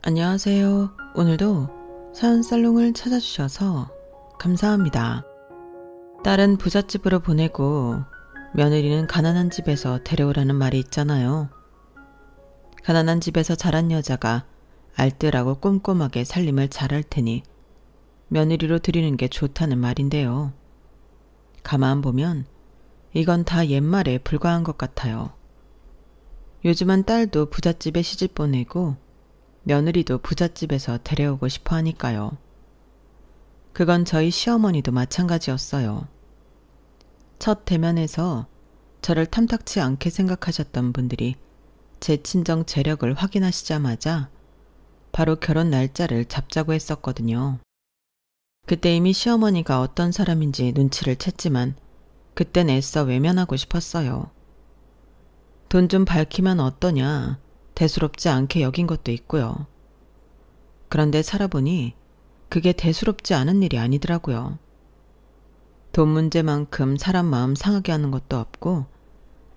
안녕하세요. 오늘도 사연살롱을 찾아주셔서 감사합니다. 딸은 부잣집으로 보내고 며느리는 가난한 집에서 데려오라는 말이 있잖아요. 가난한 집에서 자란 여자가 알뜰하고 꼼꼼하게 살림을 잘할 테니 며느리로 들이는 게 좋다는 말인데요. 가만 보면 이건 다 옛말에 불과한 것 같아요. 요즘은 딸도 부잣집에 시집 보내고 며느리도 부잣집에서 데려오고 싶어 하니까요. 그건 저희 시어머니도 마찬가지였어요. 첫 대면에서 저를 탐탁치 않게 생각하셨던 분들이 제 친정 재력을 확인하시자마자 바로 결혼 날짜를 잡자고 했었거든요. 그때 이미 시어머니가 어떤 사람인지 눈치를 챘지만 그땐 애써 외면하고 싶었어요. 돈 좀 밝히면 어떠냐, 대수롭지 않게 여긴 것도 있고요. 그런데 살아보니 그게 대수롭지 않은 일이 아니더라고요. 돈 문제만큼 사람 마음 상하게 하는 것도 없고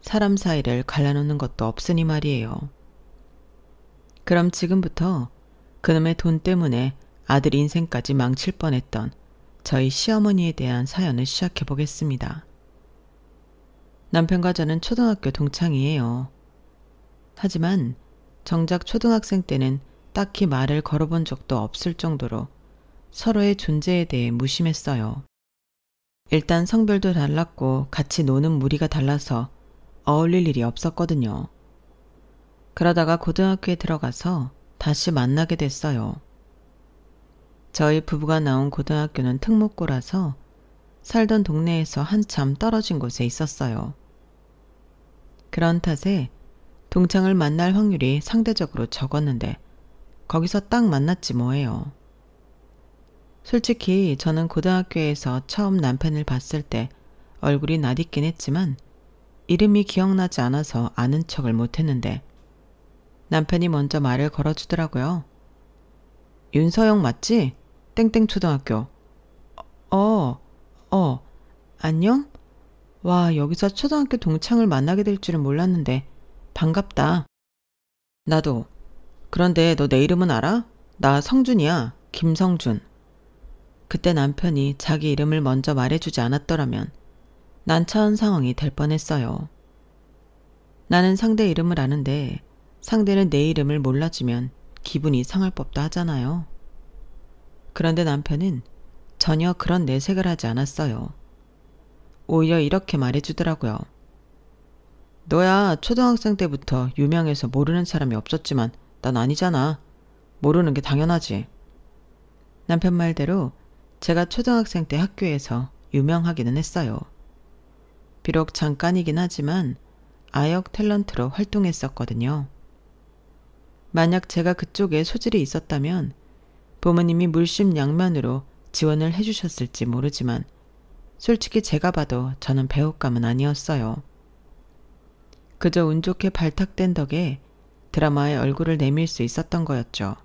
사람 사이를 갈라놓는 것도 없으니 말이에요. 그럼 지금부터 그놈의 돈 때문에 아들 인생까지 망칠 뻔했던 저희 시어머니에 대한 사연을 시작해 보겠습니다. 남편과 저는 초등학교 동창이에요. 하지만 정작 초등학생 때는 딱히 말을 걸어본 적도 없을 정도로 서로의 존재에 대해 무심했어요. 일단 성별도 달랐고 같이 노는 무리가 달라서 어울릴 일이 없었거든요. 그러다가 고등학교에 들어가서 다시 만나게 됐어요. 저희 부부가 나온 고등학교는 특목고라서 살던 동네에서 한참 떨어진 곳에 있었어요. 그런 탓에 동창을 만날 확률이 상대적으로 적었는데 거기서 딱 만났지 뭐예요. 솔직히 저는 고등학교에서 처음 남편을 봤을 때 얼굴이 낯익긴 했지만 이름이 기억나지 않아서 아는 척을 못했는데 남편이 먼저 말을 걸어주더라고요. 윤서영 맞지? 땡땡 초등학교. 안녕? 와, 여기서 초등학교 동창을 만나게 될 줄은 몰랐는데 반갑다. 나도. 그런데 너 내 이름은 알아? 나 성준이야. 김성준. 그때 남편이 자기 이름을 먼저 말해주지 않았더라면 난처한 상황이 될 뻔했어요. 나는 상대 이름을 아는데 상대는 내 이름을 몰라주면 기분이 상할 법도 하잖아요. 그런데 남편은 전혀 그런 내색을 하지 않았어요. 오히려 이렇게 말해주더라고요. 너야 초등학생 때부터 유명해서 모르는 사람이 없었지만 난 아니잖아. 모르는 게 당연하지. 남편 말대로 제가 초등학생 때 학교에서 유명하기는 했어요. 비록 잠깐이긴 하지만 아역 탤런트로 활동했었거든요. 만약 제가 그쪽에 소질이 있었다면 부모님이 물심양면으로 지원을 해주셨을지 모르지만 솔직히 제가 봐도 저는 배우감은 아니었어요. 그저 운 좋게 발탁된 덕에 드라마에 얼굴을 내밀 수 있었던 거였죠.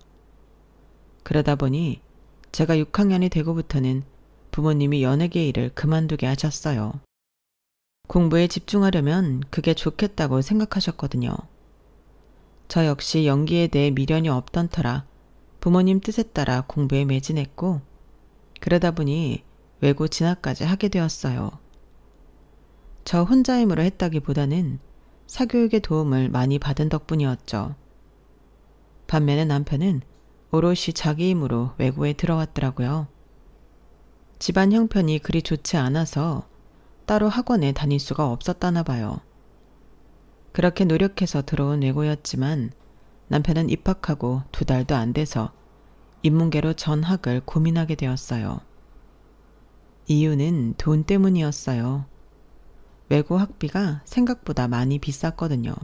그러다 보니 제가 6학년이 되고부터는 부모님이 연예계 일을 그만두게 하셨어요. 공부에 집중하려면 그게 좋겠다고 생각하셨거든요. 저 역시 연기에 대해 미련이 없던 터라 부모님 뜻에 따라 공부에 매진했고 그러다 보니 외고 진학까지 하게 되었어요. 저 혼자 힘으로 했다기보다는 사교육의 도움을 많이 받은 덕분이었죠. 반면에 남편은 오롯이 자기 힘으로 외고에 들어왔더라고요. 집안 형편이 그리 좋지 않아서 따로 학원에 다닐 수가 없었다나 봐요. 그렇게 노력해서 들어온 외고였지만 남편은 입학하고 2달도 안 돼서 인문계로 전학을 고민하게 되었어요. 이유는 돈 때문이었어요. 외고 학비가 생각보다 많이 비쌌거든요.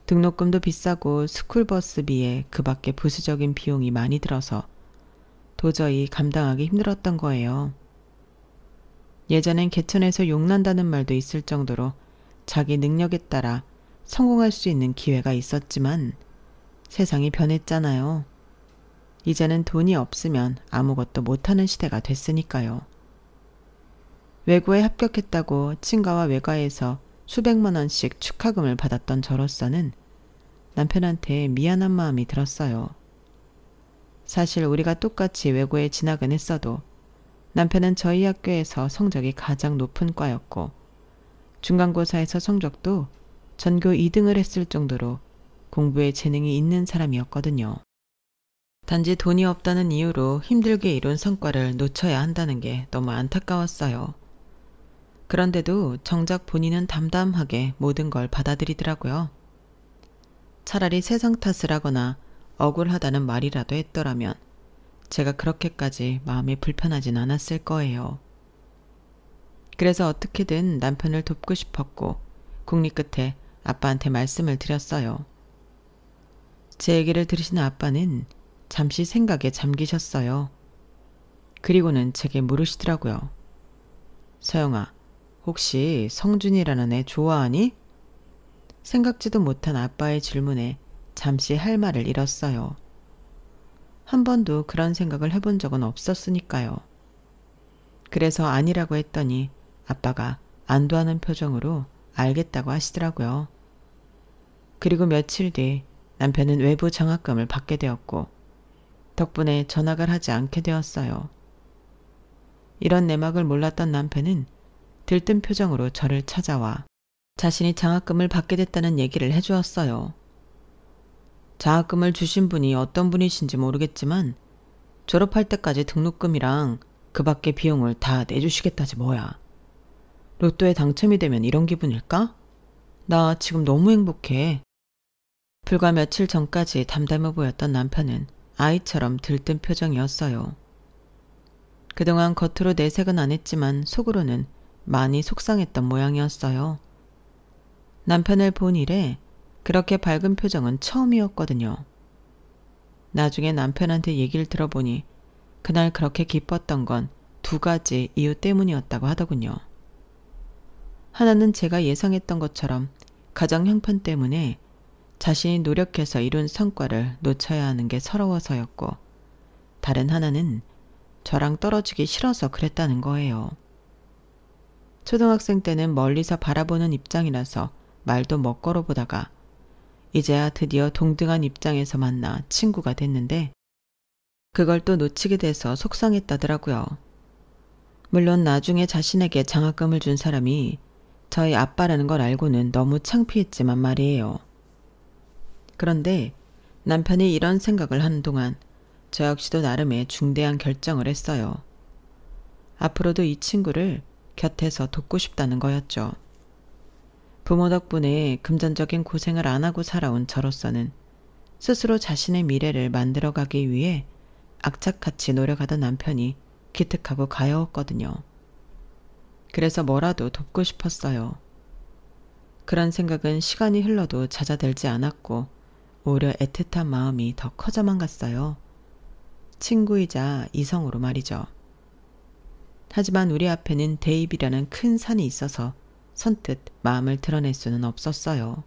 등록금도 비싸고 스쿨버스비에 그 밖에 부수적인 비용이 많이 들어서 도저히 감당하기 힘들었던 거예요. 예전엔 개천에서 용난다는 말도 있을 정도로 자기 능력에 따라 성공할 수 있는 기회가 있었지만 세상이 변했잖아요. 이제는 돈이 없으면 아무것도 못하는 시대가 됐으니까요. 외고에 합격했다고 친가와 외가에서 수백만 원씩 축하금을 받았던 저로서는 남편한테 미안한 마음이 들었어요. 사실 우리가 똑같이 외고에 진학은 했어도 남편은 저희 학교에서 성적이 가장 높은 과였고 중간고사에서 성적도 전교 2등을 했을 정도로 공부에 재능이 있는 사람이었거든요. 단지 돈이 없다는 이유로 힘들게 이룬 성과를 놓쳐야 한다는 게 너무 안타까웠어요. 그런데도 정작 본인은 담담하게 모든 걸 받아들이더라고요. 차라리 세상 탓을 하거나 억울하다는 말이라도 했더라면 제가 그렇게까지 마음이 불편하진 않았을 거예요. 그래서 어떻게든 남편을 돕고 싶었고 궁리 끝에 아빠한테 말씀을 드렸어요. 제 얘기를 들으신 아빠는 잠시 생각에 잠기셨어요. 그리고는 제게 물으시더라고요. 서영아, 혹시 성준이라는 애 좋아하니? 생각지도 못한 아빠의 질문에 잠시 할 말을 잃었어요. 한 번도 그런 생각을 해본 적은 없었으니까요. 그래서 아니라고 했더니 아빠가 안도하는 표정으로 알겠다고 하시더라고요. 그리고 며칠 뒤 남편은 외부 장학금을 받게 되었고 덕분에 전학을 하지 않게 되었어요. 이런 내막을 몰랐던 남편은 들뜬 표정으로 저를 찾아와 자신이 장학금을 받게 됐다는 얘기를 해주었어요. 장학금을 주신 분이 어떤 분이신지 모르겠지만 졸업할 때까지 등록금이랑 그 밖의 비용을 다 내주시겠다지 뭐야. 로또에 당첨이 되면 이런 기분일까? 나 지금 너무 행복해. 불과 며칠 전까지 담담해 보였던 남편은 아이처럼 들뜬 표정이었어요. 그동안 겉으로 내색은 안 했지만 속으로는 많이 속상했던 모양이었어요. 남편을 본 이래 그렇게 밝은 표정은 처음이었거든요. 나중에 남편한테 얘기를 들어보니 그날 그렇게 기뻤던 건 두 가지 이유 때문이었다고 하더군요. 하나는 제가 예상했던 것처럼 가정 형편 때문에 자신이 노력해서 이룬 성과를 놓쳐야 하는 게 서러워서였고, 다른 하나는 저랑 떨어지기 싫어서 그랬다는 거예요. 초등학생 때는 멀리서 바라보는 입장이라서 말도 못 걸어보다가 이제야 드디어 동등한 입장에서 만나 친구가 됐는데 그걸 또 놓치게 돼서 속상했다더라고요. 물론 나중에 자신에게 장학금을 준 사람이 저희 아빠라는 걸 알고는 너무 창피했지만 말이에요. 그런데 남편이 이런 생각을 하는 동안 저 역시도 나름의 중대한 결정을 했어요. 앞으로도 이 친구를 곁에서 돕고 싶다는 거였죠. 부모 덕분에 금전적인 고생을 안 하고 살아온 저로서는 스스로 자신의 미래를 만들어가기 위해 악착같이 노력하던 남편이 기특하고 가여웠거든요. 그래서 뭐라도 돕고 싶었어요. 그런 생각은 시간이 흘러도 잦아들지 않았고 오히려 애틋한 마음이 더 커져만 갔어요. 친구이자 이성으로 말이죠. 하지만 우리 앞에는 대입이라는 큰 산이 있어서 선뜻 마음을 드러낼 수는 없었어요.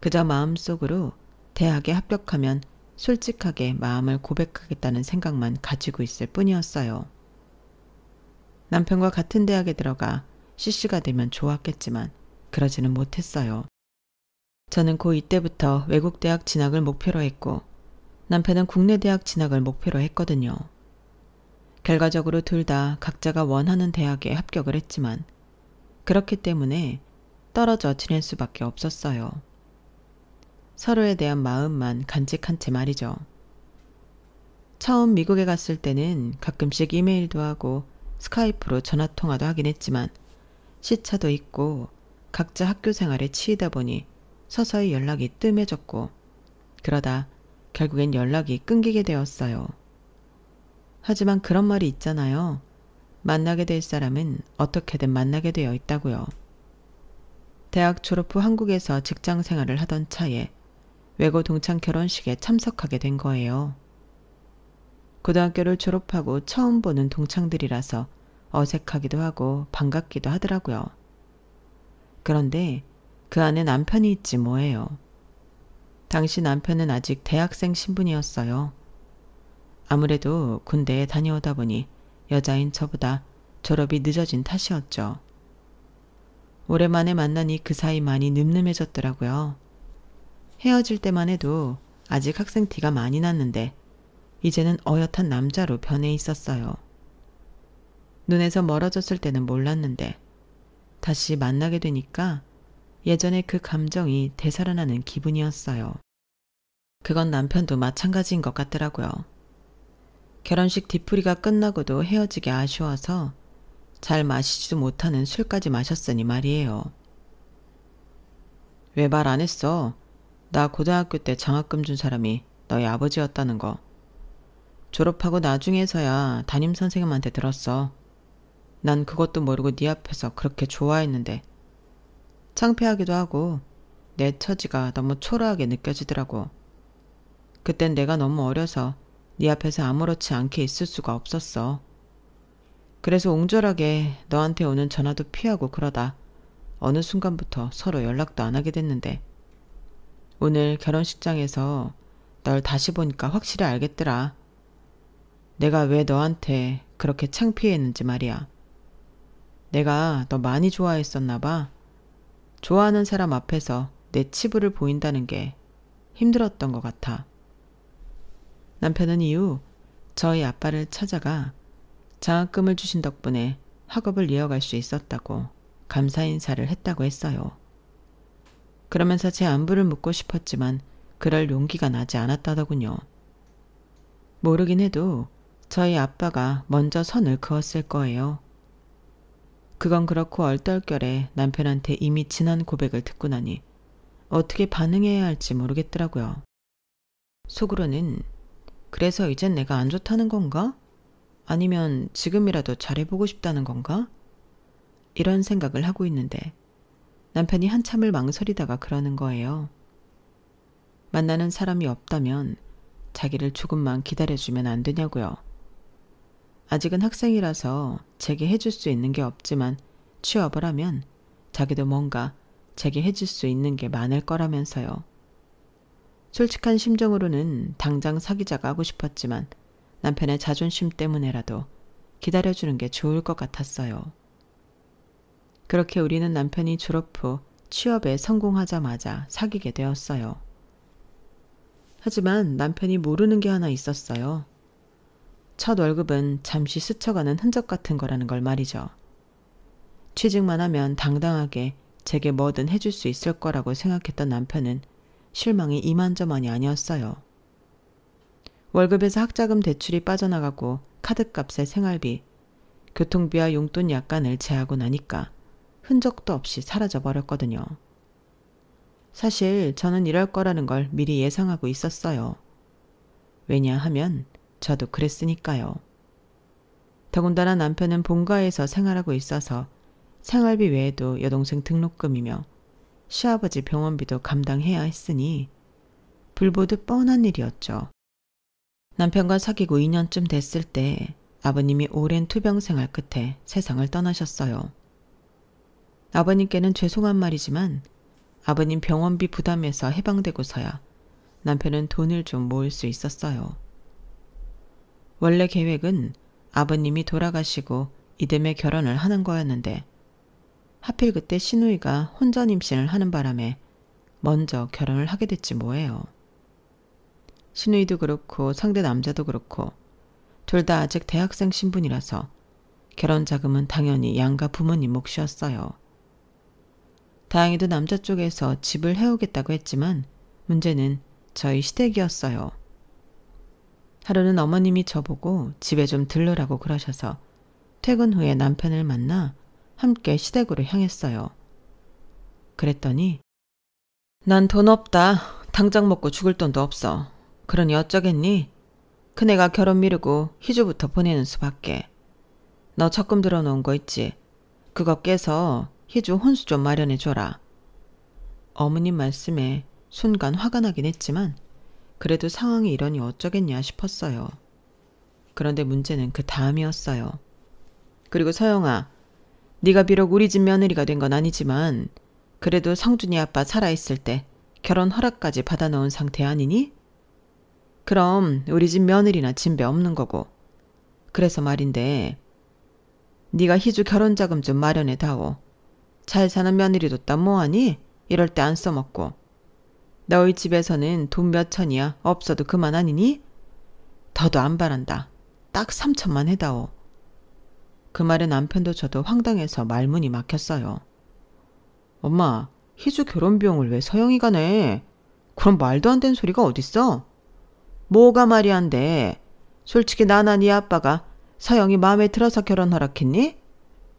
그저 마음속으로 대학에 합격하면 솔직하게 마음을 고백하겠다는 생각만 가지고 있을 뿐이었어요. 남편과 같은 대학에 들어가 CC가 되면 좋았겠지만 그러지는 못했어요. 저는 고2 때부터 외국 대학 진학을 목표로 했고 남편은 국내 대학 진학을 목표로 했거든요. 결과적으로 둘 다 각자가 원하는 대학에 합격을 했지만 그렇기 때문에 떨어져 지낼 수밖에 없었어요. 서로에 대한 마음만 간직한 채 말이죠. 처음 미국에 갔을 때는 가끔씩 이메일도 하고 스카이프로 전화통화도 하긴 했지만 시차도 있고 각자 학교 생활에 치이다 보니 서서히 연락이 뜸해졌고 그러다 결국엔 연락이 끊기게 되었어요. 하지만 그런 말이 있잖아요. 만나게 될 사람은 어떻게든 만나게 되어 있다고요. 대학 졸업 후 한국에서 직장 생활을 하던 차에 외고 동창 결혼식에 참석하게 된 거예요. 고등학교를 졸업하고 처음 보는 동창들이라서 어색하기도 하고 반갑기도 하더라고요. 그런데 그 안에 남편이 있지 뭐예요. 당시 남편은 아직 대학생 신분이었어요. 아무래도 군대에 다녀오다 보니 여자인 저보다 졸업이 늦어진 탓이었죠. 오랜만에 만나니 그 사이 많이 늠름해졌더라고요. 헤어질 때만 해도 아직 학생 티가 많이 났는데 이제는 어엿한 남자로 변해 있었어요. 눈에서 멀어졌을 때는 몰랐는데 다시 만나게 되니까 예전의 그 감정이 되살아나는 기분이었어요. 그건 남편도 마찬가지인 것 같더라고요. 결혼식 뒤풀이가 끝나고도 헤어지기 아쉬워서 잘 마시지도 못하는 술까지 마셨으니 말이에요. 왜 말 안 했어? 나 고등학교 때 장학금 준 사람이 너희 아버지였다는 거. 졸업하고 나중에서야 담임선생님한테 들었어. 난 그것도 모르고 네 앞에서 그렇게 좋아했는데 창피하기도 하고 내 처지가 너무 초라하게 느껴지더라고. 그땐 내가 너무 어려서 네 앞에서 아무렇지 않게 있을 수가 없었어. 그래서 옹졸하게 너한테 오는 전화도 피하고 그러다 어느 순간부터 서로 연락도 안 하게 됐는데 오늘 결혼식장에서 널 다시 보니까 확실히 알겠더라. 내가 왜 너한테 그렇게 창피했는지 말이야. 내가 너 많이 좋아했었나 봐. 좋아하는 사람 앞에서 내 치부를 보인다는 게 힘들었던 것 같아. 남편은 이후 저희 아빠를 찾아가 장학금을 주신 덕분에 학업을 이어갈 수 있었다고 감사 인사를 했다고 했어요. 그러면서 제 안부를 묻고 싶었지만 그럴 용기가 나지 않았다더군요. 모르긴 해도 저희 아빠가 먼저 선을 그었을 거예요. 그건 그렇고 얼떨결에 남편한테 이미 지난 고백을 듣고 나니 어떻게 반응해야 할지 모르겠더라고요. 속으로는 그래서 이젠 내가 안 좋다는 건가? 아니면 지금이라도 잘해보고 싶다는 건가? 이런 생각을 하고 있는데 남편이 한참을 망설이다가 그러는 거예요. 만나는 사람이 없다면 자기를 조금만 기다려주면 안 되냐고요. 아직은 학생이라서 제게 해줄 수 있는 게 없지만 취업을 하면 자기도 뭔가 제게 해줄 수 있는 게 많을 거라면서요. 솔직한 심정으로는 당장 사귀자가 하고 싶었지만 남편의 자존심 때문에라도 기다려주는 게 좋을 것 같았어요. 그렇게 우리는 남편이 졸업 후 취업에 성공하자마자 사귀게 되었어요. 하지만 남편이 모르는 게 하나 있었어요. 첫 월급은 잠시 스쳐가는 흔적 같은 거라는 걸 말이죠. 취직만 하면 당당하게 제게 뭐든 해줄 수 있을 거라고 생각했던 남편은 실망이 이만저만이 아니었어요. 월급에서 학자금 대출이 빠져나가고 카드값에 생활비, 교통비와 용돈 약간을 제하고 나니까 흔적도 없이 사라져버렸거든요. 사실 저는 이럴 거라는 걸 미리 예상하고 있었어요. 왜냐하면 저도 그랬으니까요. 더군다나 남편은 본가에서 생활하고 있어서 생활비 외에도 여동생 등록금이며 시아버지 병원비도 감당해야 했으니 불보듯 뻔한 일이었죠. 남편과 사귀고 2년쯤 됐을 때 아버님이 오랜 투병 생활 끝에 세상을 떠나셨어요. 아버님께는 죄송한 말이지만 아버님 병원비 부담에서 해방되고서야 남편은 돈을 좀 모을 수 있었어요. 원래 계획은 아버님이 돌아가시고 이듬해 결혼을 하는 거였는데 하필 그때 시누이가 혼전 임신을 하는 바람에 먼저 결혼을 하게 됐지 뭐예요. 시누이도 그렇고 상대 남자도 그렇고 둘 다 아직 대학생 신분이라서 결혼 자금은 당연히 양가 부모님 몫이었어요. 다행히도 남자 쪽에서 집을 해오겠다고 했지만 문제는 저희 시댁이었어요. 하루는 어머님이 저보고 집에 좀 들르라고 그러셔서 퇴근 후에 남편을 만나 함께 시댁으로 향했어요. 그랬더니 난 돈 없다. 당장 먹고 죽을 돈도 없어. 그러니 어쩌겠니? 큰애가 결혼 미루고 희주부터 보내는 수밖에. 너 적금 들어놓은 거 있지? 그거 깨서 희주 혼수 좀 마련해줘라. 어머님 말씀에 순간 화가 나긴 했지만 그래도 상황이 이러니 어쩌겠냐 싶었어요. 그런데 문제는 그 다음이었어요. 그리고 서영아, 네가 비록 우리 집 며느리가 된 건 아니지만 그래도 성준이 아빠 살아있을 때 결혼 허락까지 받아놓은 상태 아니니? 그럼 우리 집 며느리나 진배 없는 거고. 그래서 말인데 네가 희주 결혼자금 좀 마련해다오. 잘 사는 며느리 뒀다 뭐하니? 이럴 때 안 써먹고. 너희 집에서는 돈 몇 천이야 없어도 그만 아니니? 더도 안 바란다. 딱 3천만 해다오. 그 말에 남편도 저도 황당해서 말문이 막혔어요. 엄마, 희주 결혼 비용을 왜 서영이가 내? 그럼 말도 안 되는 소리가 어딨어? 뭐가 말이 안 돼? 솔직히 나나 네 아빠가 서영이 마음에 들어서 결혼 허락했니?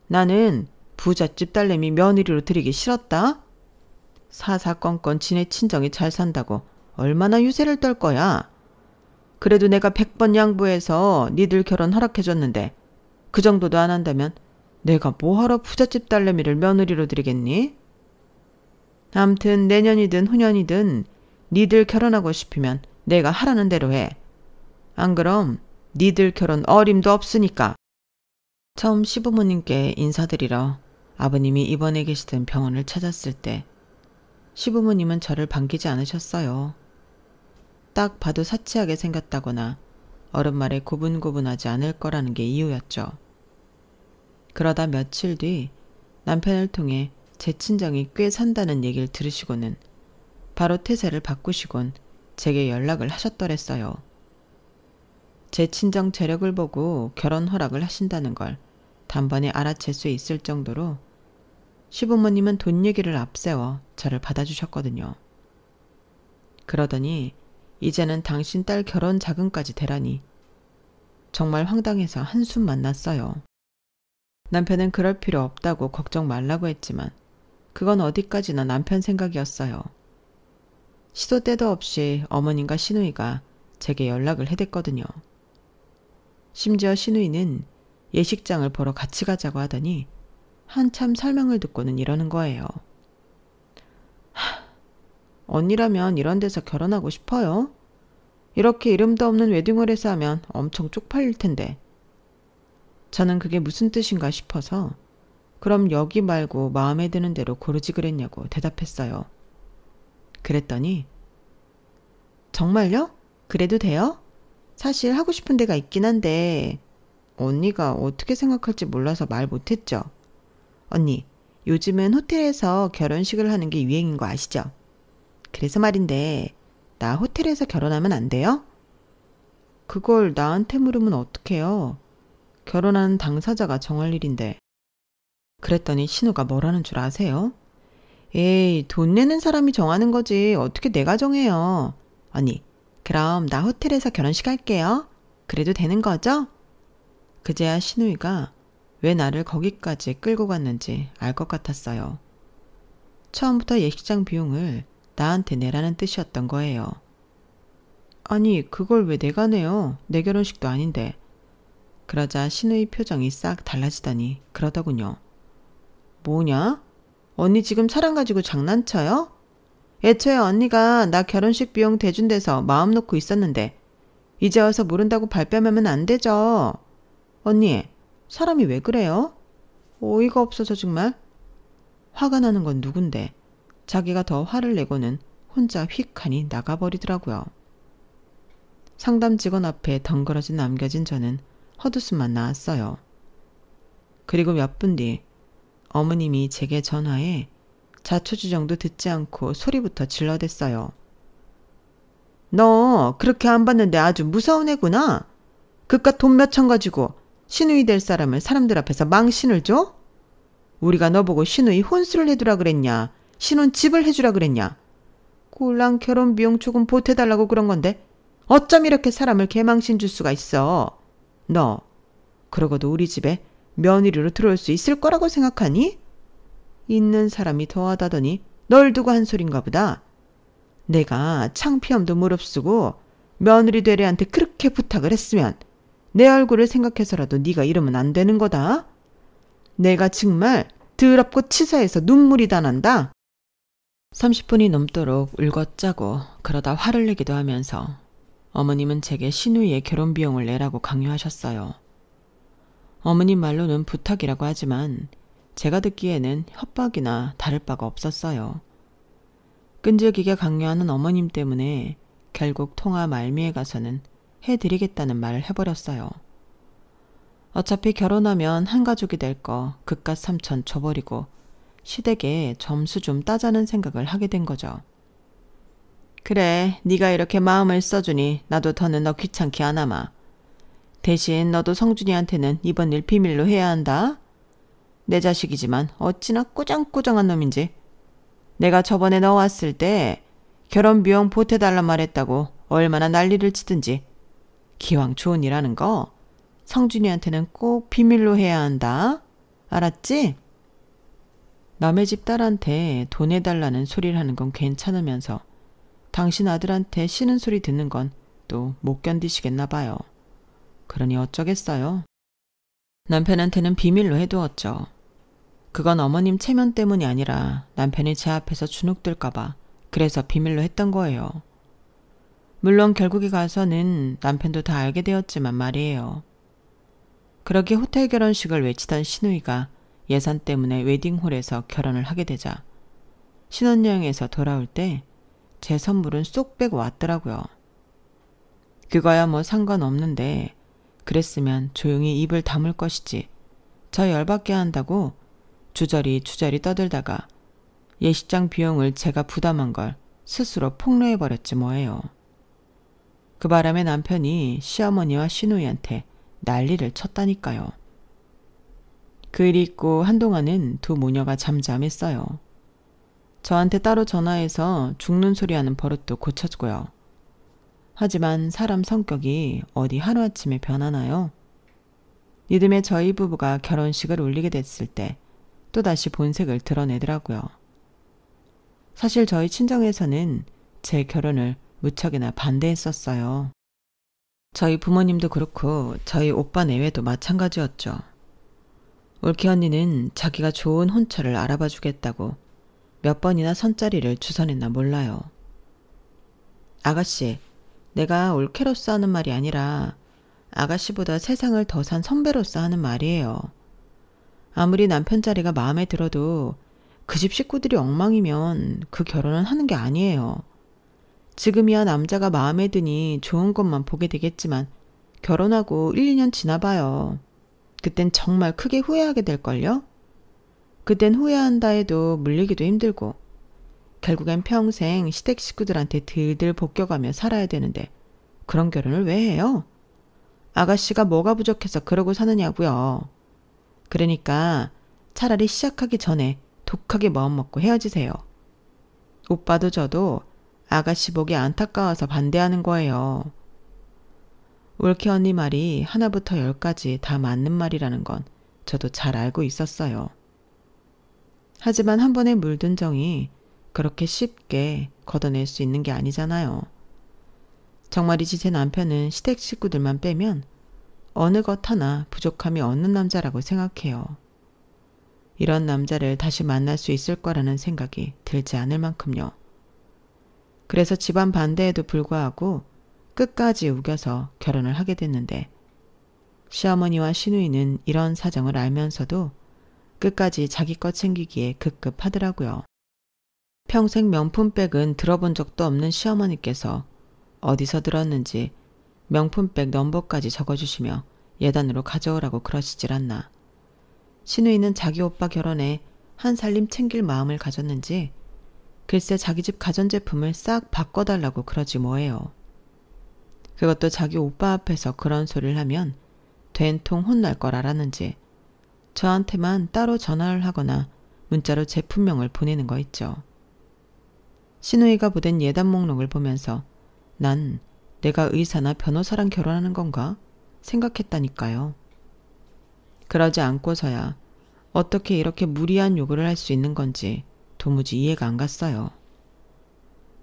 나는 부잣집 딸내미 며느리로 들이기 싫었다. 사사건건 지네 친정이 잘 산다고 얼마나 유세를 떨 거야. 그래도 내가 100번 양보해서 니들 결혼 허락해줬는데 그 정도도 안 한다면 내가 뭐하러 부잣집 딸내미를 며느리로 들이겠니? 암튼 내년이든 후년이든 니들 결혼하고 싶으면 내가 하라는 대로 해. 안 그럼 니들 결혼 어림도 없으니까. 처음 시부모님께 인사드리러 아버님이 입원해 계시던 병원을 찾았을 때 시부모님은 저를 반기지 않으셨어요. 딱 봐도 사치하게 생겼다거나 어른 말에 고분고분하지 않을 거라는 게 이유였죠. 그러다 며칠 뒤 남편을 통해 제 친정이 꽤 산다는 얘기를 들으시고는 바로 태세를 바꾸시곤 제게 연락을 하셨더랬어요. 제 친정 재력을 보고 결혼 허락을 하신다는 걸 단번에 알아챌 수 있을 정도로 시부모님은 돈 얘기를 앞세워 저를 받아주셨거든요. 그러더니 이제는 당신 딸 결혼 자금까지 대라니 정말 황당해서 한숨만 났어요. 남편은 그럴 필요 없다고 걱정 말라고 했지만 그건 어디까지나 남편 생각이었어요. 시도 때도 없이 어머님과 시누이가 제게 연락을 해댔거든요. 심지어 시누이는 예식장을 보러 같이 가자고 하더니 한참 설명을 듣고는 이러는 거예요. 언니라면 이런 데서 결혼하고 싶어요? 이렇게 이름도 없는 웨딩홀에서 하면 엄청 쪽팔릴 텐데. 저는 그게 무슨 뜻인가 싶어서 그럼 여기 말고 마음에 드는 대로 고르지 그랬냐고 대답했어요. 그랬더니 정말요? 그래도 돼요? 사실 하고 싶은 데가 있긴 한데 언니가 어떻게 생각할지 몰라서 말 못했죠. 언니, 요즘은 호텔에서 결혼식을 하는 게 유행인 거 아시죠? 그래서 말인데 나 호텔에서 결혼하면 안 돼요? 그걸 나한테 물으면 어떡해요? 결혼하는 당사자가 정할 일인데. 그랬더니 신우가 뭐라는 줄 아세요? 에이, 돈 내는 사람이 정하는 거지 어떻게 내가 정해요. 언니, 그럼 나 호텔에서 결혼식 할게요. 그래도 되는 거죠? 그제야 신우이가 왜 나를 거기까지 끌고 갔는지 알 것 같았어요. 처음부터 예식장 비용을 나한테 내라는 뜻이었던 거예요. 아니, 그걸 왜 내가 내요? 내 결혼식도 아닌데. 그러자 신우이 표정이 싹 달라지더니 그러더군요. 뭐냐? 언니 지금 사람 가지고 장난쳐요? 애초에 언니가 나 결혼식 비용 대준 데서 마음 놓고 있었는데 이제 와서 모른다고 발뺌하면 안 되죠. 언니, 사람이 왜 그래요? 어이가 없어서 정말. 화가 나는 건 누군데 자기가 더 화를 내고는 혼자 휙하니 나가버리더라고요. 상담 직원 앞에 덩그러지 남겨진 저는 헛웃음만 나왔어요. 그리고 몇 분 뒤 어머님이 제게 전화해 자초지종도 듣지 않고 소리부터 질러댔어요. 너 그렇게 안 봤는데 아주 무서운 애구나. 그깟 돈 몇천 가지고 시누이 될 사람을 사람들 앞에서 망신을 줘? 우리가 너보고 시누이 혼수를 해두라 그랬냐? 신혼집을 해주라 그랬냐? 꼴랑 결혼 비용 조금 보태달라고 그런 건데 어쩜 이렇게 사람을 개망신 줄 수가 있어? 너 그러고도 우리 집에 며느리로 들어올 수 있을 거라고 생각하니? 있는 사람이 더하다더니 널 두고 한 소린가 보다. 내가 창피함도 무릅쓰고 며느리 되래한테 그렇게 부탁을 했으면 내 얼굴을 생각해서라도 네가 이러면 안 되는 거다. 내가 정말 더럽고 치사해서 눈물이 다 난다. 30분이 넘도록 울고짜고 그러다 화를 내기도 하면서 어머님은 제게 시누이의 결혼 비용을 내라고 강요하셨어요. 어머님 말로는 부탁이라고 하지만 제가 듣기에는 협박이나 다를 바가 없었어요. 끈질기게 강요하는 어머님 때문에 결국 통화 말미에 가서는 해드리겠다는 말을 해버렸어요. 어차피 결혼하면 한 가족이 될 거 그깟 3천 줘버리고 시댁에 점수 좀 따자는 생각을 하게 된 거죠. 그래, 네가 이렇게 마음을 써주니 나도 더는 너 귀찮게 안 하마. 대신 너도 성준이한테는 이번 일 비밀로 해야 한다. 내 자식이지만 어찌나 꾸정꾸정한 놈인지. 내가 저번에 너 왔을 때 결혼 비용 보태달란 말했다고 얼마나 난리를 치든지. 기왕 좋은 일 하는 거 성준이한테는 꼭 비밀로 해야 한다. 알았지? 남의 집 딸한테 돈 해달라는 소리를 하는 건 괜찮으면서 당신 아들한테 쉬는 소리 듣는 건 또 못 견디시겠나 봐요. 그러니 어쩌겠어요. 남편한테는 비밀로 해두었죠. 그건 어머님 체면 때문이 아니라 남편이 제 앞에서 주눅들까봐 그래서 비밀로 했던 거예요. 물론 결국에 가서는 남편도 다 알게 되었지만 말이에요. 그렇게 호텔 결혼식을 외치던 시누이가 예산 때문에 웨딩홀에서 결혼을 하게 되자 신혼여행에서 돌아올 때 제 선물은 쏙 빼고 왔더라고요. 그거야 뭐 상관없는데 그랬으면 조용히 입을 다물 것이지 저 열받게 한다고 주저리 떠들다가 예식장 비용을 제가 부담한 걸 스스로 폭로해버렸지 뭐예요. 그 바람에 남편이 시어머니와 시누이한테 난리를 쳤다니까요. 그 일이 있고 한동안은 두 모녀가 잠잠했어요. 저한테 따로 전화해서 죽는 소리 하는 버릇도 고쳤고요. 하지만 사람 성격이 어디 하루아침에 변하나요? 이듬해 저희 부부가 결혼식을 올리게 됐을 때 또다시 본색을 드러내더라고요. 사실 저희 친정에서는 제 결혼을 무척이나 반대했었어요. 저희 부모님도 그렇고 저희 오빠 내외도 마찬가지였죠. 올케 언니는 자기가 좋은 혼처를 알아봐 주겠다고 몇 번이나 선자리를 주선했나 몰라요. 아가씨, 내가 올케로서 하는 말이 아니라 아가씨보다 세상을 더 산 선배로서 하는 말이에요. 아무리 남편 자리가 마음에 들어도 그 집 식구들이 엉망이면 그 결혼은 하는 게 아니에요. 지금이야 남자가 마음에 드니 좋은 것만 보게 되겠지만 결혼하고 1, 2년 지나봐요. 그땐 정말 크게 후회하게 될걸요? 그땐 후회한다 해도 물리기도 힘들고 결국엔 평생 시댁 식구들한테 들들 볶여가며 살아야 되는데 그런 결혼을 왜 해요? 아가씨가 뭐가 부족해서 그러고 사느냐고요. 그러니까 차라리 시작하기 전에 독하게 마음먹고 헤어지세요. 오빠도 저도 아가씨 보기 안타까워서 반대하는 거예요. 올케 언니 말이 하나부터 열까지 다 맞는 말이라는 건 저도 잘 알고 있었어요. 하지만 한 번에 물든 정이 그렇게 쉽게 걷어낼 수 있는 게 아니잖아요. 정말이지 제 남편은 시댁 식구들만 빼면 어느 것 하나 부족함이 없는 남자라고 생각해요. 이런 남자를 다시 만날 수 있을 거라는 생각이 들지 않을 만큼요. 그래서 집안 반대에도 불구하고 끝까지 우겨서 결혼을 하게 됐는데 시어머니와 시누이는 이런 사정을 알면서도 끝까지 자기 것 챙기기에 급급하더라고요. 평생 명품백은 들어본 적도 없는 시어머니께서 어디서 들었는지 명품백 넘버까지 적어주시며 예단으로 가져오라고 그러시질 않나. 시누이는 자기 오빠 결혼에 한 살림 챙길 마음을 가졌는지 글쎄 자기 집 가전제품을 싹 바꿔달라고 그러지 뭐예요. 그것도 자기 오빠 앞에서 그런 소리를 하면 된통 혼날 걸 알았는지 저한테만 따로 전화를 하거나 문자로 제품명을 보내는 거 있죠. 시누이가 보낸 예단 목록을 보면서 난 내가 의사나 변호사랑 결혼하는 건가 생각했다니까요. 그러지 않고서야 어떻게 이렇게 무리한 요구를 할 수 있는 건지 도무지 이해가 안 갔어요.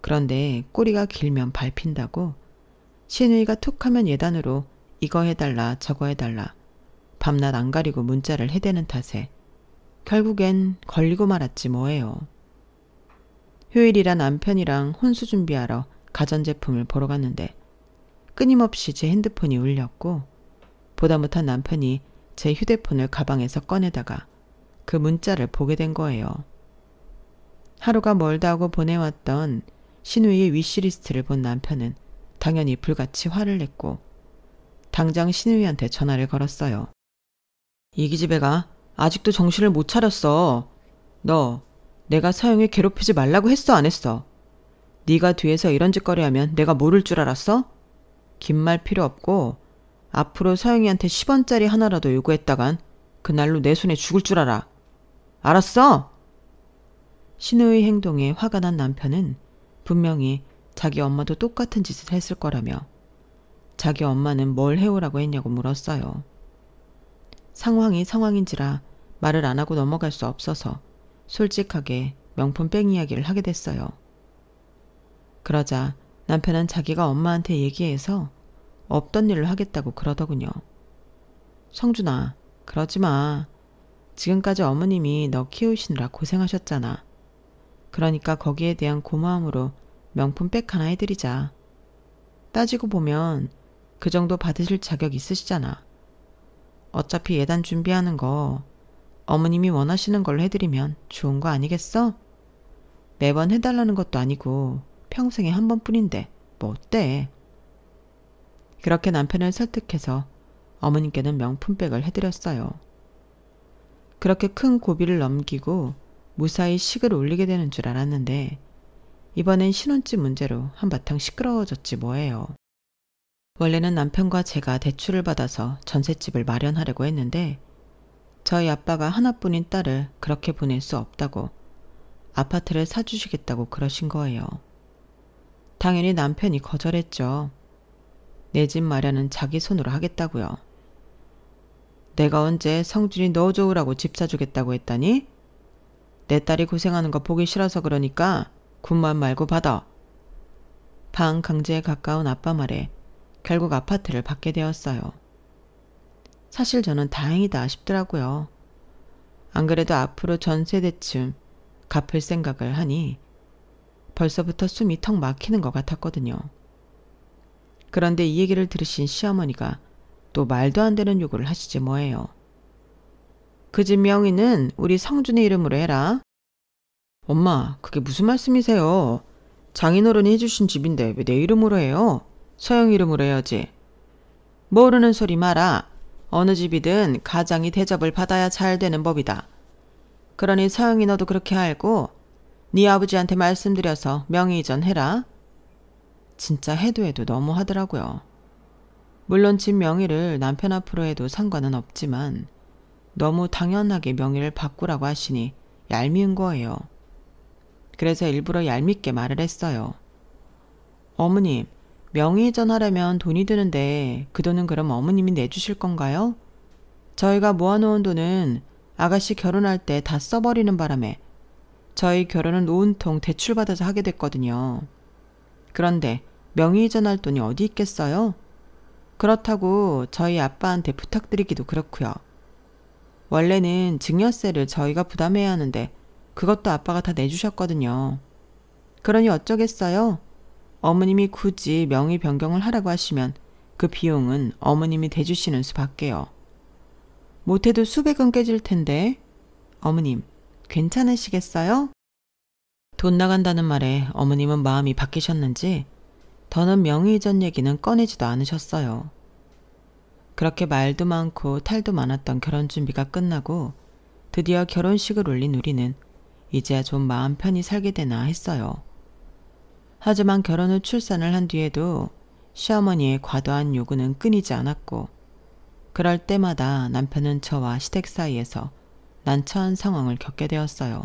그런데 꼬리가 길면 밟힌다고 시누이가 툭하면 예단으로 이거 해달라 저거 해달라 밤낮 안 가리고 문자를 해대는 탓에 결국엔 걸리고 말았지 뭐예요. 휴일이라 남편이랑 혼수 준비하러 가전제품을 보러 갔는데 끊임없이 제 핸드폰이 울렸고 보다 못한 남편이 제 휴대폰을 가방에서 꺼내다가 그 문자를 보게 된 거예요. 하루가 멀다 하고 보내왔던 시누이의 위시리스트를 본 남편은 당연히 불같이 화를 냈고 당장 시누이한테 전화를 걸었어요. 이 기집애가 아직도 정신을 못 차렸어. 너 내가 서영이 괴롭히지 말라고 했어 안 했어? 네가 뒤에서 이런 짓거리 하면 내가 모를 줄 알았어? 긴 말 필요 없고 앞으로 서영이한테 10원짜리 하나라도 요구했다간 그날로 내 손에 죽을 줄 알아. 알았어? 신우의 행동에 화가 난 남편은 분명히 자기 엄마도 똑같은 짓을 했을 거라며 자기 엄마는 뭘 해오라고 했냐고 물었어요. 상황이 상황인지라 말을 안 하고 넘어갈 수 없어서 솔직하게 명품백 이야기를 하게 됐어요. 그러자 남편은 자기가 엄마한테 얘기해서 없던 일을 하겠다고 그러더군요. 성준아, 그러지 마. 지금까지 어머님이 너 키우시느라 고생하셨잖아. 그러니까 거기에 대한 고마움으로 명품백 하나 해드리자. 따지고 보면 그 정도 받으실 자격 있으시잖아. 어차피 예단 준비하는 거 어머님이 원하시는 걸로 해드리면 좋은 거 아니겠어? 매번 해달라는 것도 아니고 평생에 한 번뿐인데 뭐 어때? 그렇게 남편을 설득해서 어머님께는 명품백을 해드렸어요. 그렇게 큰 고비를 넘기고 무사히 식을 올리게 되는 줄 알았는데 이번엔 신혼집 문제로 한바탕 시끄러워졌지 뭐예요. 원래는 남편과 제가 대출을 받아서 전셋집을 마련하려고 했는데 저희 아빠가 하나뿐인 딸을 그렇게 보낼 수 없다고 아파트를 사주시겠다고 그러신 거예요. 당연히 남편이 거절했죠. 내 집 마련은 자기 손으로 하겠다고요. 내가 언제 성준이 너 좋으라고 집 사주겠다고 했다니? 내 딸이 고생하는 거 보기 싫어서 그러니까 군만 말고 받아. 방 강제에 가까운 아빠 말에 결국 아파트를 받게 되었어요. 사실 저는 다행이다 싶더라고요. 안 그래도 앞으로 전세대쯤 갚을 생각을 하니 벌써부터 숨이 턱 막히는 것 같았거든요. 그런데 이 얘기를 들으신 시어머니가 또 말도 안 되는 요구를 하시지 뭐예요. 그 집 명의는 우리 성준이 이름으로 해라. 엄마, 그게 무슨 말씀이세요? 장인어른이 해주신 집인데 왜 내 이름으로 해요? 서영 이름으로 해야지. 모르는 소리 마라. 어느 집이든 가장이 대접을 받아야 잘 되는 법이다. 그러니 서영이 너도 그렇게 알고 네 아버지한테 말씀드려서 명의 이전해라. 진짜 해도 너무 하더라고요. 물론 집 명의를 남편 앞으로 해도 상관은 없지만 너무 당연하게 명의를 바꾸라고 하시니 얄미운 거예요. 그래서 일부러 얄밉게 말을 했어요. 어머님, 명의 이전하려면 돈이 드는데 그 돈은 그럼 어머님이 내주실 건가요? 저희가 모아놓은 돈은 아가씨 결혼할 때 다 써버리는 바람에 저희 결혼은 온통 대출받아서 하게 됐거든요. 그런데 명의 이전할 돈이 어디 있겠어요? 그렇다고 저희 아빠한테 부탁드리기도 그렇고요. 원래는 증여세를 저희가 부담해야 하는데 그것도 아빠가 다 내주셨거든요. 그러니 어쩌겠어요? 어머님이 굳이 명의 변경을 하라고 하시면 그 비용은 어머님이 대주시는 수밖에요. 못해도 수백은 깨질 텐데 어머님 괜찮으시겠어요? 돈 나간다는 말에 어머님은 마음이 바뀌셨는지 더는 명의 이전 얘기는 꺼내지도 않으셨어요. 그렇게 말도 많고 탈도 많았던 결혼 준비가 끝나고 드디어 결혼식을 올린 우리는 이제야 좀 마음 편히 살게 되나 했어요. 하지만 결혼 후 출산을 한 뒤에도 시어머니의 과도한 요구는 끊이지 않았고 그럴 때마다 남편은 저와 시댁 사이에서 난처한 상황을 겪게 되었어요.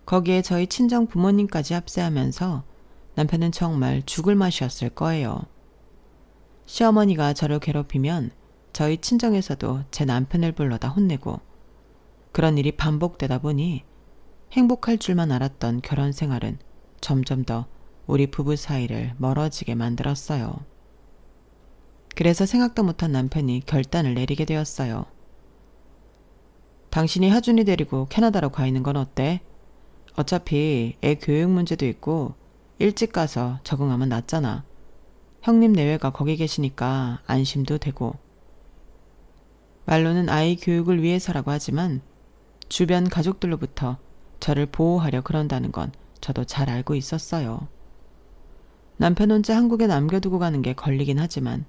거기에 저희 친정 부모님까지 합세하면서 남편은 정말 죽을 맛이었을 거예요. 시어머니가 저를 괴롭히면 저희 친정에서도 제 남편을 불러다 혼내고 그런 일이 반복되다 보니 행복할 줄만 알았던 결혼 생활은 점점 더 우리 부부 사이를 멀어지게 만들었어요. 그래서 생각도 못한 남편이 결단을 내리게 되었어요. 당신이 하준이 데리고 캐나다로 가 있는 건 어때? 어차피 애 교육 문제도 있고 일찍 가서 적응하면 낫잖아. 형님 내외가 거기 계시니까 안심도 되고. 말로는 아이 교육을 위해서라고 하지만 주변 가족들로부터 저를 보호하려 그런다는 건 저도 잘 알고 있었어요. 남편 혼자 한국에 남겨두고 가는 게 걸리긴 하지만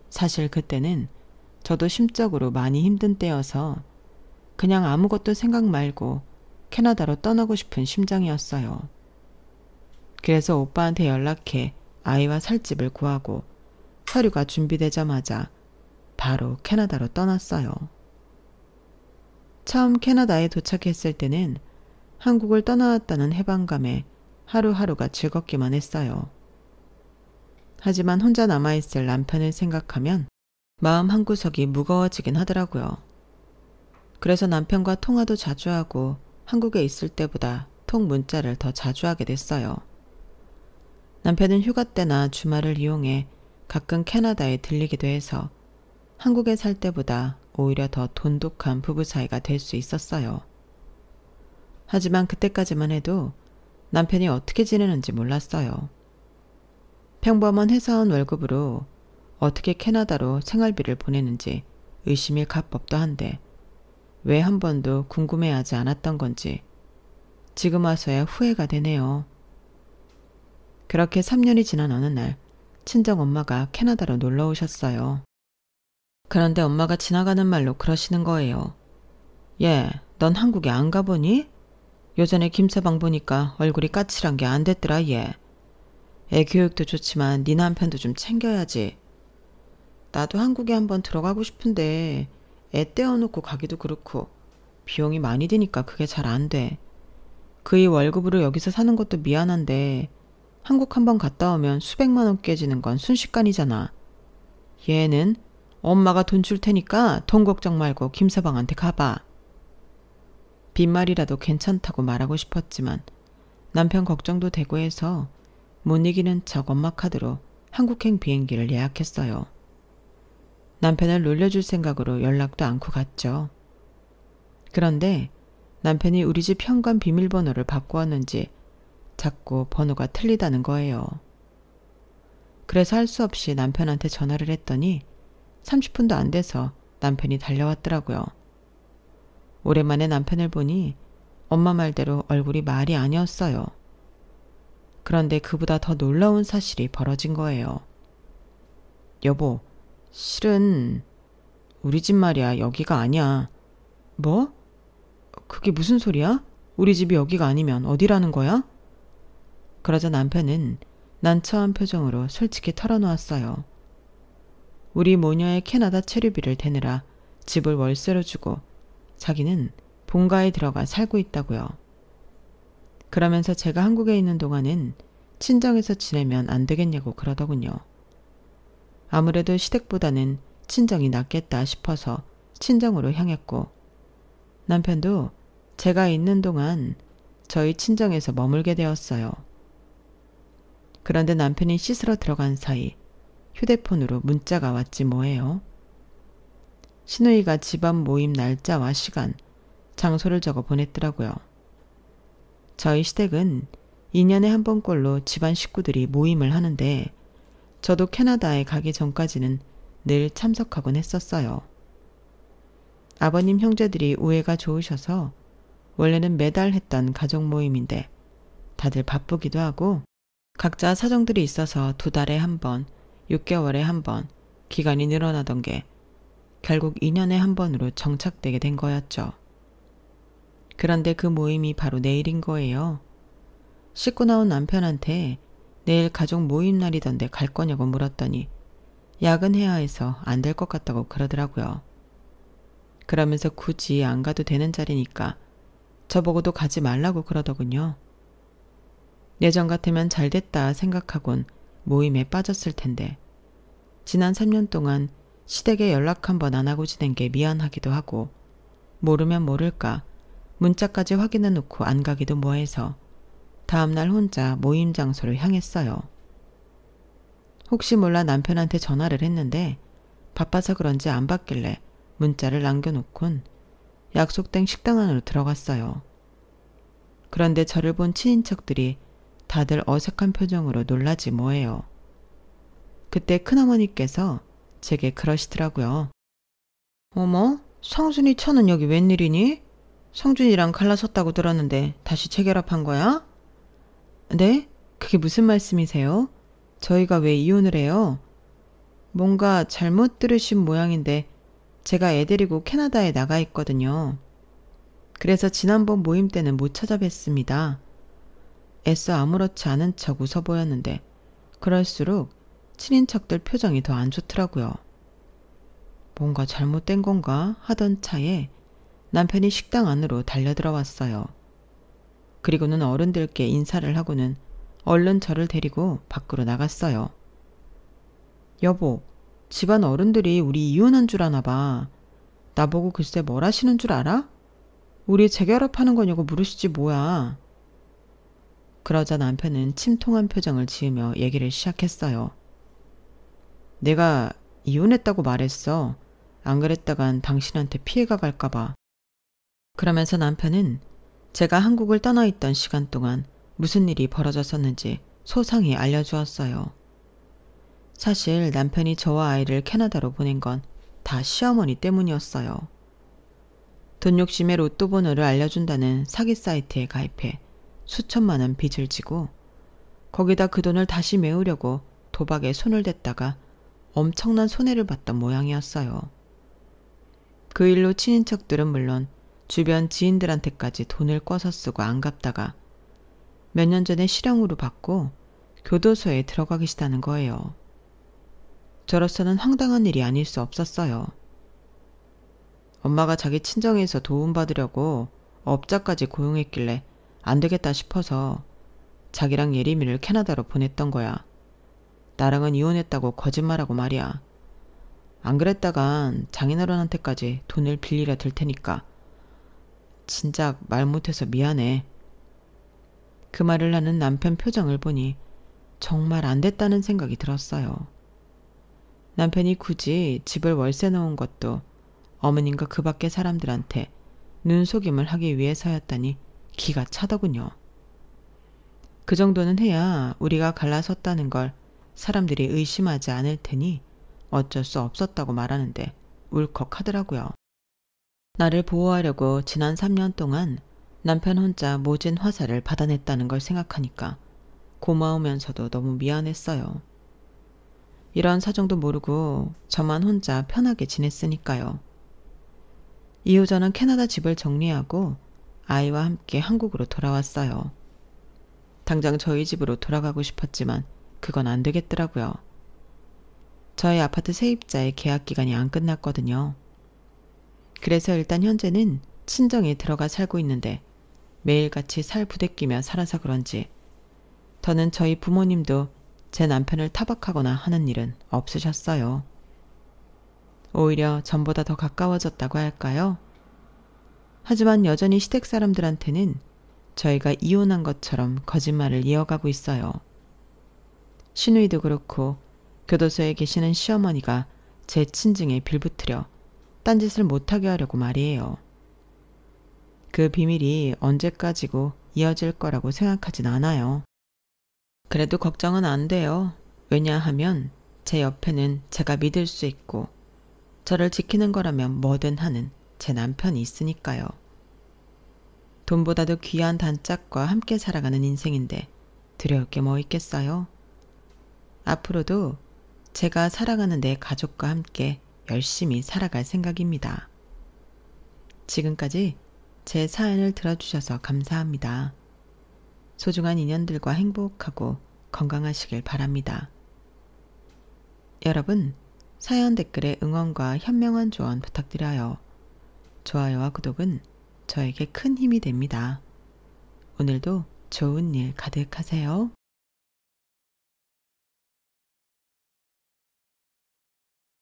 사실 그때는 저도 심적으로 많이 힘든 때여서 그냥 아무것도 생각 말고 캐나다로 떠나고 싶은 심정이었어요. 그래서 오빠한테 연락해 아이와 살 집을 구하고 서류가 준비되자마자 바로 캐나다로 떠났어요. 처음 캐나다에 도착했을 때는 한국을 떠나왔다는 해방감에 하루하루가 즐겁기만 했어요. 하지만 혼자 남아있을 남편을 생각하면 마음 한구석이 무거워지긴 하더라고요. 그래서 남편과 통화도 자주 하고 한국에 있을 때보다 통 문자를 더 자주 하게 됐어요. 남편은 휴가 때나 주말을 이용해 가끔 캐나다에 들리기도 해서 한국에 살 때보다 오히려 더 돈독한 부부 사이가 될 수 있었어요. 하지만 그때까지만 해도 남편이 어떻게 지내는지 몰랐어요. 평범한 회사원 월급으로 어떻게 캐나다로 생활비를 보내는지 의심일 갑법도 한데 왜 한 번도 궁금해하지 않았던 건지 지금 와서야 후회가 되네요. 그렇게 3년이 지난 어느 날 친정엄마가 캐나다로 놀러 오셨어요. 그런데 엄마가 지나가는 말로 그러시는 거예요. 얘, 넌 한국에 안 가보니? 요전에 김서방 보니까 얼굴이 까칠한 게 안 됐더라 얘. 애 교육도 좋지만 네 남편도 좀 챙겨야지. 나도 한국에 한번 들어가고 싶은데 애 떼어놓고 가기도 그렇고 비용이 많이 드니까 그게 잘 안 돼. 그이 월급으로 여기서 사는 것도 미안한데 한국 한번 갔다 오면 수백만 원 깨지는 건 순식간이잖아. 얘는 엄마가 돈 줄 테니까 돈 걱정 말고 김서방한테 가봐. 빈말이라도 괜찮다고 말하고 싶었지만 남편 걱정도 되고 해서 못 이기는 척 엄마 카드로 한국행 비행기를 예약했어요. 남편을 놀려줄 생각으로 연락도 않고 갔죠. 그런데 남편이 우리 집 현관 비밀번호를 바꾸었는지 자꾸 번호가 틀리다는 거예요. 그래서 할 수 없이 남편한테 전화를 했더니 30분도 안 돼서 남편이 달려왔더라고요. 오랜만에 남편을 보니 엄마 말대로 얼굴이 말이 아니었어요. 그런데 그보다 더 놀라운 사실이 벌어진 거예요. 여보, 실은 우리 집 말이야 여기가 아니야. 뭐? 그게 무슨 소리야? 우리 집이 여기가 아니면 어디라는 거야? 그러자 남편은 난처한 표정으로 솔직히 털어놓았어요. 우리 모녀의 캐나다 체류비를 대느라 집을 월세로 주고 자기는 본가에 들어가 살고 있다고요. 그러면서 제가 한국에 있는 동안은 친정에서 지내면 안 되겠냐고 그러더군요. 아무래도 시댁보다는 친정이 낫겠다 싶어서 친정으로 향했고 남편도 제가 있는 동안 저희 친정에서 머물게 되었어요. 그런데 남편이 씻으러 들어간 사이 휴대폰으로 문자가 왔지 뭐예요. 시누이가 집안 모임 날짜와 시간, 장소를 적어 보냈더라고요. 저희 시댁은 2년에 한 번꼴로 집안 식구들이 모임을 하는데 저도 캐나다에 가기 전까지는 늘 참석하곤 했었어요. 아버님 형제들이 우애가 좋으셔서 원래는 매달 했던 가족 모임인데 다들 바쁘기도 하고 각자 사정들이 있어서 2달에 한 번, 6개월에 한 번 기간이 늘어나던 게 결국 2년에 한 번으로 정착되게 된 거였죠. 그런데 그 모임이 바로 내일인 거예요. 씻고 나온 남편한테 내일 가족 모임 날이던데 갈 거냐고 물었더니 야근해야 해서 안 될 것 같다고 그러더라고요. 그러면서 굳이 안 가도 되는 자리니까 저보고도 가지 말라고 그러더군요. 예전 같으면 잘 됐다 생각하곤 모임에 빠졌을 텐데 지난 3년 동안 시댁에 연락 한 번 안 하고 지낸 게 미안하기도 하고 모르면 모를까 문자까지 확인해 놓고 안 가기도 뭐해서 다음날 혼자 모임 장소를 향했어요. 혹시 몰라 남편한테 전화를 했는데 바빠서 그런지 안 받길래 문자를 남겨놓곤 약속된 식당 안으로 들어갔어요. 그런데 저를 본 친인척들이 다들 어색한 표정으로 놀라지 뭐해요. 그때 큰어머니께서 제게 그러시더라고요. 어머, 성준이 처는 여기 웬일이니? 성준이랑 갈라섰다고 들었는데 다시 재결합한 거야? 네? 그게 무슨 말씀이세요? 저희가 왜 이혼을 해요? 뭔가 잘못 들으신 모양인데 제가 애 데리고 캐나다에 나가 있거든요. 그래서 지난번 모임 때는 못 찾아뵀습니다. 애써 아무렇지 않은 척 웃어 보였는데 그럴수록 친인척들 표정이 더 안 좋더라고요. 뭔가 잘못된 건가 하던 차에 남편이 식당 안으로 달려들어왔어요. 그리고는 어른들께 인사를 하고는 얼른 저를 데리고 밖으로 나갔어요. 여보, 집안 어른들이 우리 이혼한 줄 아나 봐. 나보고 글쎄 뭘 하시는 줄 알아? 우리 재결합하는 거냐고 물으시지 뭐야. 그러자 남편은 침통한 표정을 지으며 얘기를 시작했어요. 내가 이혼했다고 말했어. 안 그랬다간 당신한테 피해가 갈까 봐. 그러면서 남편은 제가 한국을 떠나 있던 시간 동안 무슨 일이 벌어졌었는지 소상히 알려주었어요. 사실 남편이 저와 아이를 캐나다로 보낸 건 다 시어머니 때문이었어요. 돈 욕심에 로또 번호를 알려준다는 사기 사이트에 가입해 수천만 원 빚을 지고 거기다 그 돈을 다시 메우려고 도박에 손을 댔다가 엄청난 손해를 봤던 모양이었어요. 그 일로 친인척들은 물론 주변 지인들한테까지 돈을 꿔서 쓰고 안 갚다가 몇 년 전에 실형으로 받고 교도소에 들어가 계시다는 거예요. 저로서는 황당한 일이 아닐 수 없었어요. 엄마가 자기 친정에서 도움받으려고 업자까지 고용했길래 안 되겠다 싶어서 자기랑 예림이를 캐나다로 보냈던 거야. 나랑은 이혼했다고 거짓말하고 말이야. 안 그랬다간 장인어른한테까지 돈을 빌리려 들 테니까. 진작 말 못해서 미안해. 그 말을 하는 남편 표정을 보니 정말 안 됐다는 생각이 들었어요. 남편이 굳이 집을 월세 놓은 것도 어머님과 그 밖의 사람들한테 눈속임을 하기 위해서였다니 기가 차더군요. 그 정도는 해야 우리가 갈라섰다는 걸 사람들이 의심하지 않을 테니 어쩔 수 없었다고 말하는데 울컥하더라고요. 나를 보호하려고 지난 3년 동안 남편 혼자 모진 화살을 받아냈다는 걸 생각하니까 고마우면서도 너무 미안했어요. 이런 사정도 모르고 저만 혼자 편하게 지냈으니까요. 이후 저는 캐나다 집을 정리하고 아이와 함께 한국으로 돌아왔어요. 당장 저희 집으로 돌아가고 싶었지만 그건 안 되겠더라고요. 저희 아파트 세입자의 계약 기간이 안 끝났거든요. 그래서 일단 현재는 친정에 들어가 살고 있는데 매일같이 살 부대끼며 살아서 그런지 더는 저희 부모님도 제 남편을 타박하거나 하는 일은 없으셨어요. 오히려 전보다 더 가까워졌다고 할까요? 하지만 여전히 시댁 사람들한테는 저희가 이혼한 것처럼 거짓말을 이어가고 있어요. 시누이도 그렇고 교도소에 계시는 시어머니가 제 친증에 빌붙으려 딴짓을 못하게 하려고 말이에요. 그 비밀이 언제까지고 이어질 거라고 생각하진 않아요. 그래도 걱정은 안 돼요. 왜냐하면 제 옆에는 제가 믿을 수 있고 저를 지키는 거라면 뭐든 하는 제 남편이 있으니까요. 돈보다도 귀한 단짝과 함께 살아가는 인생인데 두려울 게 뭐 있겠어요? 앞으로도 제가 사랑하는 내 가족과 함께 열심히 살아갈 생각입니다. 지금까지 제 사연을 들어주셔서 감사합니다. 소중한 인연들과 행복하고 건강하시길 바랍니다. 여러분, 사연 댓글에 응원과 현명한 조언 부탁드려요. 좋아요와 구독은 저에게 큰 힘이 됩니다. 오늘도 좋은 일 가득하세요.